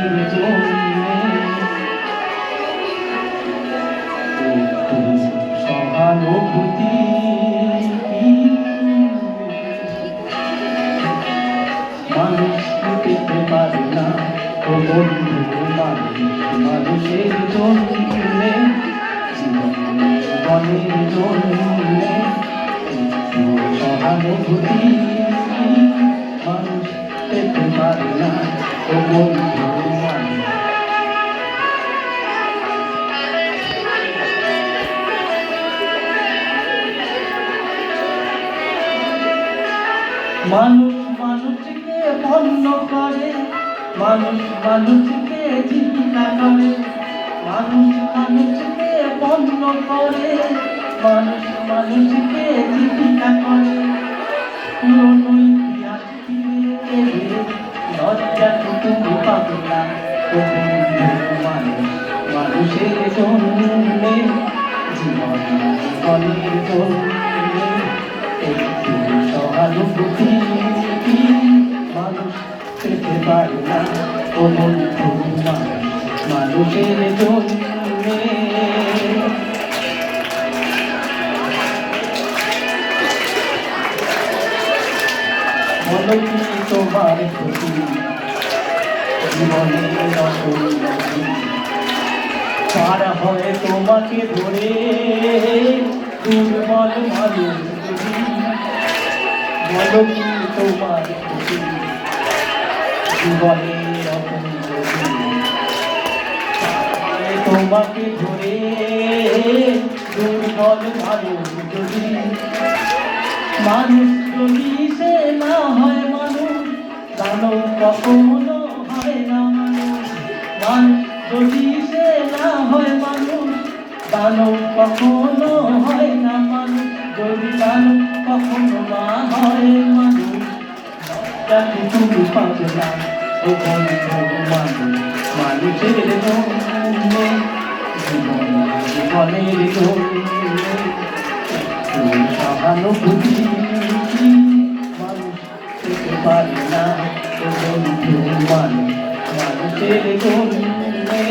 জীবনের জন্যে একটু সহানুভূতি মানুষ পেতে পারে না ও বন্ধু, মানুষ মানুষের জন্যে জীবনের জন্যে একটু সহানুভূতি মানুষ পেতে পারে না ও বন্ধু। মানুষ মানুষকে পণ্য করে, মানুষ মানুষকে জীবিকা করে, মানুষ মানুষকে পণ্য করে, মানুষ মানুষকে জীবিকা করে। পুরনো ইতিহাস ফিরে লজ্জাটুকু পাবে না ও বন্ধু, মানুষ মানুষের জন্যে জীবনের জন্যে একটু সহানুভূতি মানুষ পেতে পারে না ও বন্ধু, মানুষের জন্যে। বলো কি তোমার ক্ষতি জীবনের আসল পার হয় তোমাকে ধরে দুর্বল মানুষ। বলো কি তোমার ক্ষতি জীবনের আসল তোমাকে ধরে দুর্বল মানুষ যদি, মানুষ যদি সে না হয় মানুষ, দানব কখনো হয় না মানুষ। মানুষ যদি সে না হয় মানুষ, দানব কখনো হয় না মানুষ। যদি দানব কখনো না হয় মানুষ, যাকে তুমি পাবে না ও বন্ধু, মানুষ মানুষের জন্যে জীবনের জন্যে সহানুভূতি মানুষ পেতে পারে না ও বন্ধু, মানুষ মানুষের জন্যে।